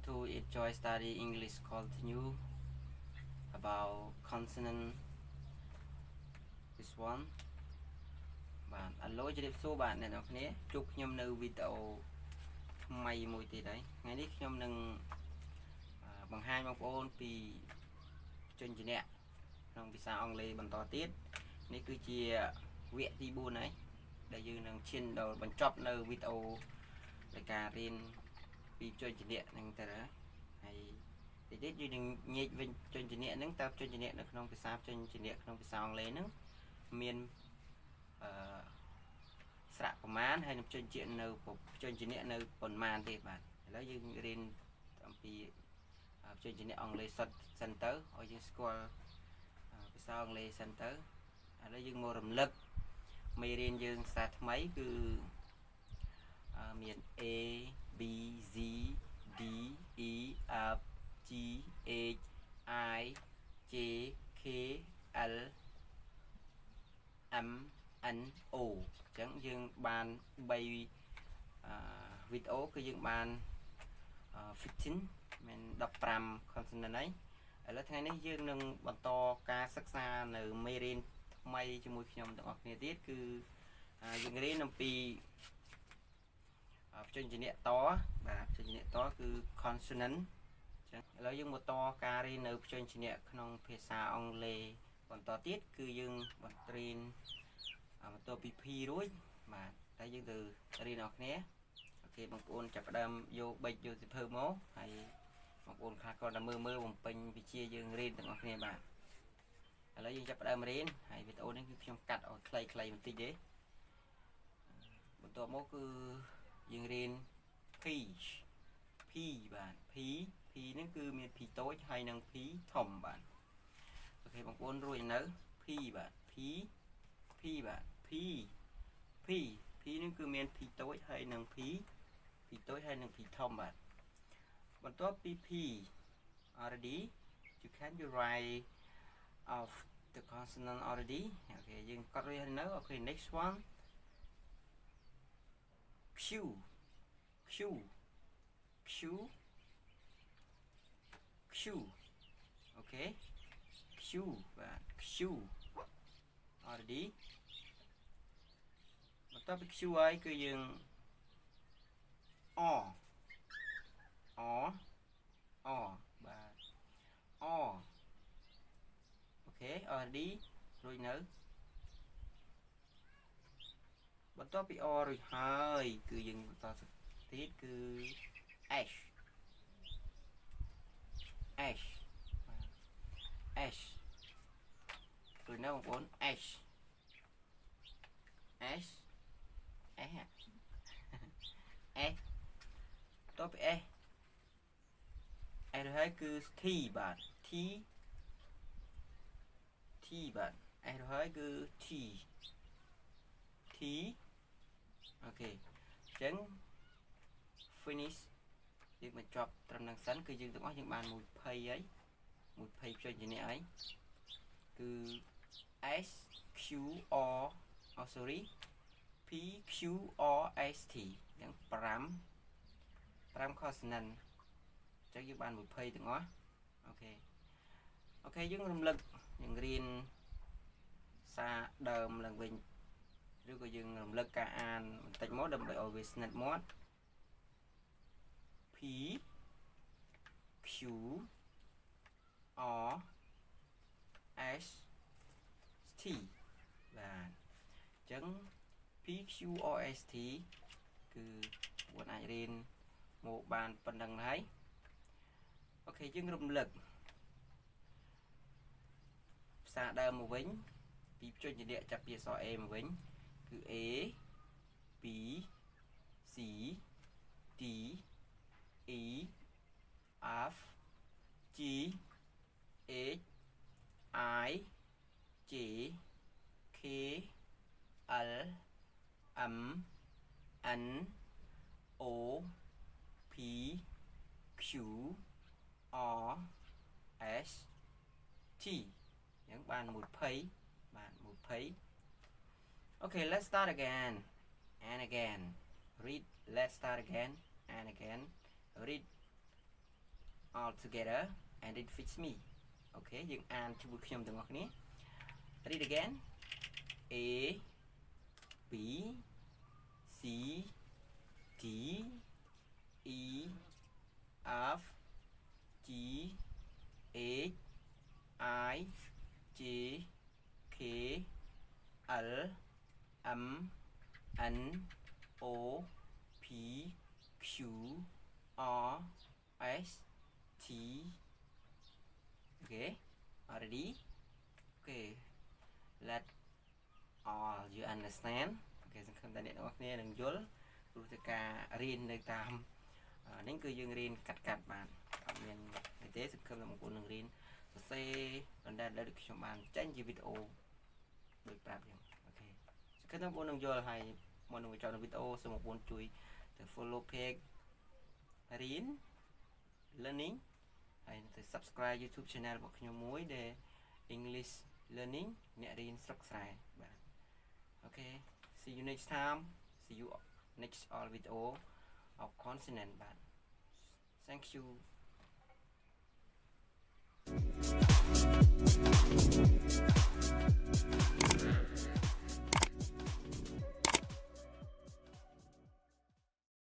to enjoy study English continue about consonant this one បាទអឡូជម្រាបសួរបាទអ្នកនរគ្នាជួបខ្ញុំនៅវីដេអូថ្មីមួយទៀតហើយថ្ងៃនេះខ្ញុំនឹងបង្ហាញបងប្អូនពីជញ្ជាក់ក្នុងភាសាអង់គ្លេសបន្តទៀតនេះគឺជាវគ្គទី4ហើយដែលយើងនឹងឈានដល់បញ្ចប់នៅវីដេអូនៃការរៀនពីជញ្ជាក់ហ្នឹងទៅហើយតិចទៀតយើងនឹងញែកវិញជញ្ជាក់ហ្នឹងតើជញ្ជាក់នៅក្នុងភាសាជញ្ជាក់ក្នុងភាសាអង់គ្លេសហ្នឹងមានស្រៈប្រមាណហើយនឹងជញ្ជាក់នៅជញ្ជាក់នៅប៉ុន្មានទេបាទឥឡូវយើងរៀនអំពីជញ្ជាក់អង់គ្លេសសិនទៅឲ្យយើងស្គាល់ភាសាអង់គ្លេសសិនទៅឥឡូវយើងមករំលឹកមេរៀនយើងសាថ្មីគឺមាន A B Z D E F G H I J K L M N O អញ្ចឹងយើងបាន3វីដេអូគឺយើងបាន15មាន15 consonant ហើយឥឡូវថ្ងៃនេះយើងនឹងបន្តការសិក្សានៅមេរៀនថ្មីជាមួយខ្ញុំទាំងអស់គ្នាទៀតគឺយើងរៀនអំពីជញ្ជាក់តបាទជញ្ជាក់តគឺ consonant អញ្ចឹងឥឡូវយើងមកតការរៀននៅជញ្ជាក់ក្នុងភាសាអង់គ្លេសបន្តទៀតគឺយើងបន្តរៀនបន្ទាប់ពី P រួចបាទតែយើងទៅរៀនអស់គ្នាអូខេបងប្អូនចាប់ផ្ដើមយកប៊ិចយកសិភៅមកហើយបងប្អូនខ្លះក៏ដល់មើលបំពេញវិជ្ជាយើងរៀនទាំងអស់គ្នាបាទឥឡូវយើងចាប់ផ្ដើមរៀនហើយវីដេអូនេះគឺខ្ញុំកាត់ឲ្យខ្លីៗបន្តិចទេបន្ទាប់មកគឺយើងរៀន P បាទ P ហ្នឹងគឺមាន P តូចហើយនិង P ធំបាទអូខេបងប្អូនរួចនៅ P បាទ P បាទ P ហ្នឹងគឺមាន P តូចហើយនិង P តូចហើយនិង P ធំបាទបន្ទាប់ពី P already you can you write of the consonant already អូខេយើងកត់រួចហើយនៅអូខេ next one Qអូខេ Q បាទ Q already បន្ទាប់ពី Q ហើយគឺយើង R បាទ R អូខេ already រួចនៅបន្ទាប់ពី R រួចហើយគឺយើងបន្តទៀតគឺ H រួចនៅបងប្អូន H បន្ទាប់ពី S រួចហើយគឺ T បាទ T បាទ S រួចហើយគឺ T អូខេអញ្ចឹង finish យើងបញ្ចប់ត្រឹមនឹងសិនគឺយើងទាំងអស់យើងបាន20ហើយ20ចុចជានេះហើយគឺ S Q R sorry P Q R S T ទាំង5 consonant អញ្ចឹងយើងបាន20ទាំងអស់អូខេយើងរំលឹកយើងរៀនសារដើមឡើងវិញឬក៏យើងរំលឹកការអានបន្តិចមកដើម្បីឲ្យវាស្និទ្ធមាត់ P Q R S T បាទអញ្ចឹង P Q R S T គឺបងអាចរៀនមកបានប៉ុណ្្នឹងហើយអូខេយើងរំលឹកភាសាដើមមកវិញពីជញ្ជាក់ចាប់ពីអក្សរ A មកវិញគឺ A B C D E F G H I J K L M N O P Q R S T យ៉ាងបាន20 Okay, let's start again and again. Read. Let's start again and again. Read all together and it fits me okay យើងអានជាមួយខ្ញុំទាំងអស់គ្នា read again A B C D E F G H I J K L M N O P Q R S T okay already okay let all you understand okay សង្ឃឹមថាអ្នកទាំងអស់គ្នានឹងយល់ព្រោះតែការរៀននៅតាមនេះគឺយើងរៀនកាត់បានអត់មានអីទេសង្ឃឹមថាបងប្អូននឹងរៀនសរសេរបណ្ដាលដែលខ្ញុំបានចេញជាវីដេអូដូចប្រាប់យើងអូខេសង្ឃឹមថាបងប្អូននឹងយល់ហើយមុននឹងបញ្ចប់វីដេអូសូមបងប្អូនជួយទៅ follow page រៀន learning ហើយទៅ subscribe YouTube channel របស់ខ្ញុំមួយដែល English learning អ្នករៀនស្រុកស្រែបាទ okay see you next time see you next all video of consonant បាទ thank you